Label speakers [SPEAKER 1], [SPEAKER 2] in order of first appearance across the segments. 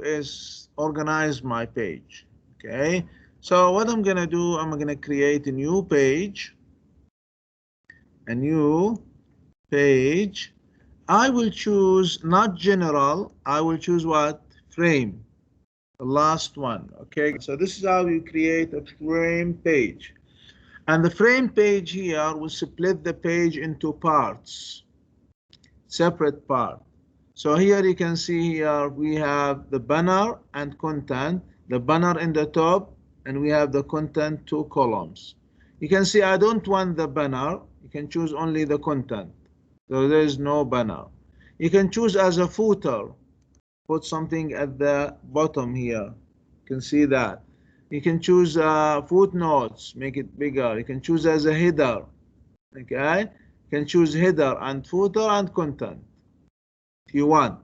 [SPEAKER 1] is organize my page. Okay, so what I'm gonna do, I'm gonna create a new page. I will choose not general, I will choose what? Frame, the last one. Okay, so this is how you create a frame page. And the frame page here will split the page into parts, separate part. So here you can see here we have the banner and content, the banner in the top, and we have the content, two columns. You can see I don't want the banner. You can choose only the content. So there is no banner. You can choose as a footer, put something at the bottom here. You can see that. You can choose footnotes, make it bigger. You can choose as a header. Okay, you can choose header and footer and content if you want.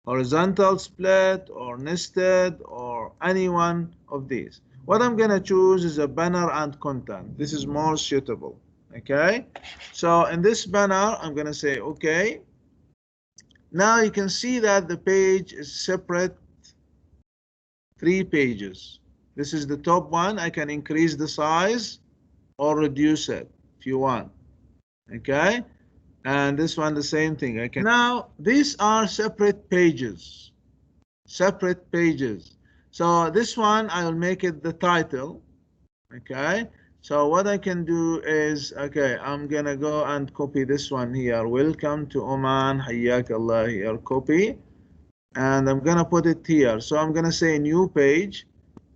[SPEAKER 1] Horizontal split or nested or any one of these. What I'm gonna choose is a banner and content. This is more suitable. Okay, so in this banner I'm gonna say okay. Now you can see that the page is separate, 3 pages. This is the top one. I can increase the size or reduce it if you want. Okay, and this one the same thing. I can. Now these are separate pages, so this one I will make it the title. Okay, so what I can do is, okay, I'm gonna go and copy this one here. Welcome to Oman, Hayyak Allah here, copy, and I'm gonna put it here. So I'm gonna say new page.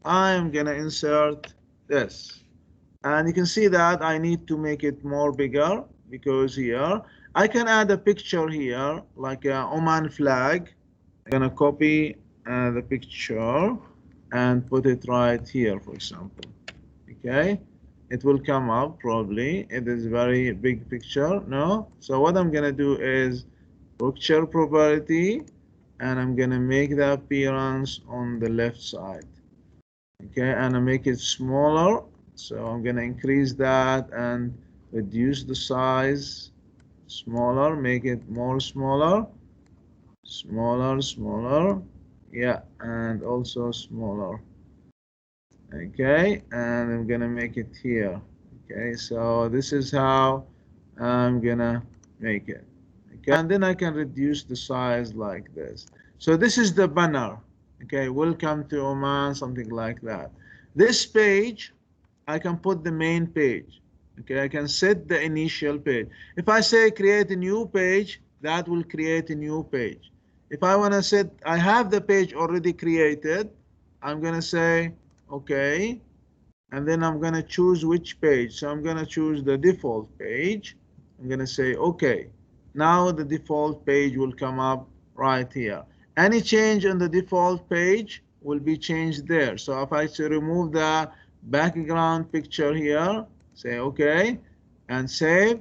[SPEAKER 1] I'm gonna insert this, and you can see that I need to make it more bigger, because here I can add a picture here like a Oman flag. I'm gonna copy the picture and put it right here, for example. Okay, it will come up probably. It is very big picture, no? So what I'm gonna do is picture property, and I'm gonna make the appearance on the left side. Okay, and I make it smaller. So I'm gonna increase that and reduce the size. Smaller, make it more smaller, smaller, yeah, and also smaller. Okay, and I'm gonna make it here. Okay, so this is how I'm gonna make it. Okay, and then I can reduce the size like this. So this is the banner. Okay, welcome to Oman, something like that. This page, I can put the main page. Okay, I can set the initial page. If I say create a new page, that will create a new page. If I want to set, I have the page already created, I'm going to say okay, and then I'm going to choose which page. So I'm going to choose the default page. I'm going to say okay. Now the default page will come up right here. Any change on the default page will be changed there. So if I remove the background picture here, say okay, and save.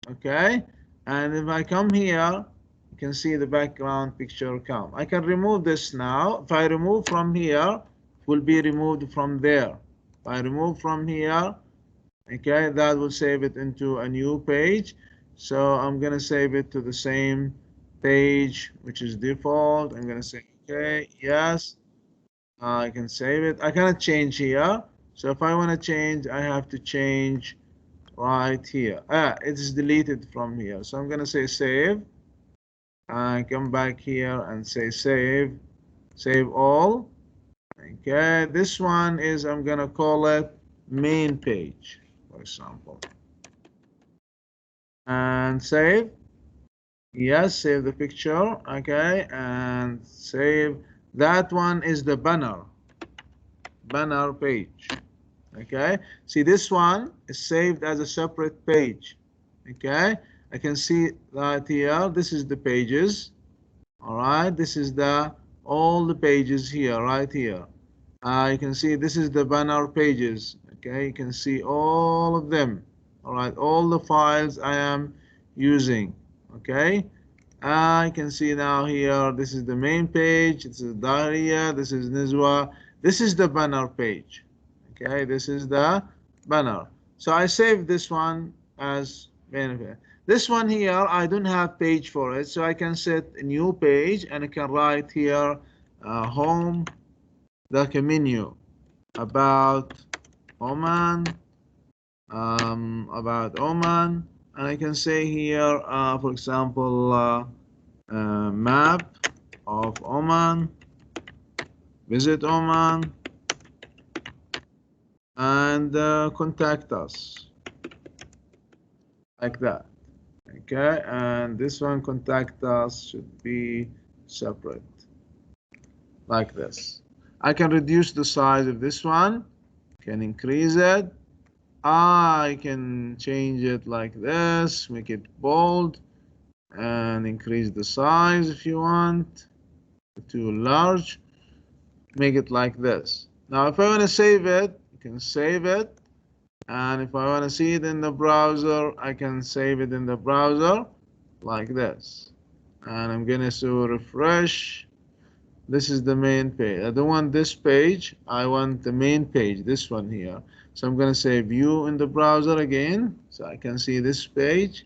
[SPEAKER 1] Okay, and if I come here, you can see the background picture come. I can remove this now. If I remove from here, it will be removed from there. If I remove from here, okay, that will save it into a new page. So I'm gonna save it to the same page, which is default. I'm gonna say okay, yes. I can save it. I cannot change here. So if I want to change, I have to change right here. It is deleted from here. So I'm going to say save. I come back here and say save. Save all. Okay, this one is, I'm going to call it main page, for example. And save. Yes, save the picture. Okay, and save. That one is the banner page. Okay, see, this one is saved as a separate page. Okay, I can see that here. This is the pages. All right, this is the all the pages here, right here. You can see this is the banner pages. Okay, you can see all of them. All right, all the files I am using. Okay, I can see now here. This is the main page. This is Daria. This is Nizwa. This is the banner page. Okay, this is the banner. So I saved this one as benefit. This one here, I don't have page for it, so I can set a new page and I can write here home, like a menu, about Oman, and I can say here, for example, map of Oman, visit Oman, and contact us, like that. Okay, and this one, contact us, should be separate, like this. I can reduce the size of this one, can increase it. I can change it like this, make it bold, and increase the size if you want. Too large, make it like this. Now, if I want to save it, you can save it. And if I want to see it in the browser, I can save it in the browser like this. And I'm going to refresh. This is the main page. I don't want this page. I want the main page, this one here. So I'm going to say view in the browser again, so I can see this page.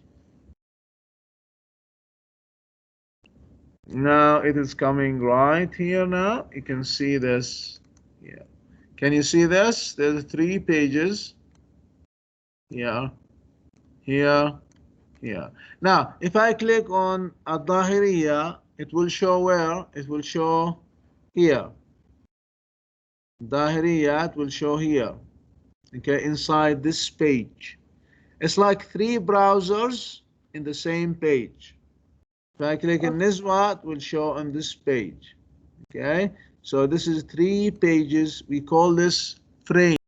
[SPEAKER 1] Now it is coming right here now. You can see this here. Can you see this? There's 3 pages. Here, here, here. Now, if I click on Al-Dahiriya, it will show where? It will show here. Dahiriya, it will show here. Okay, inside this page. It's like 3 browsers in the same page. If I click in Nizwa, it will show on this page. Okay, so this is 3 pages. We call this frame.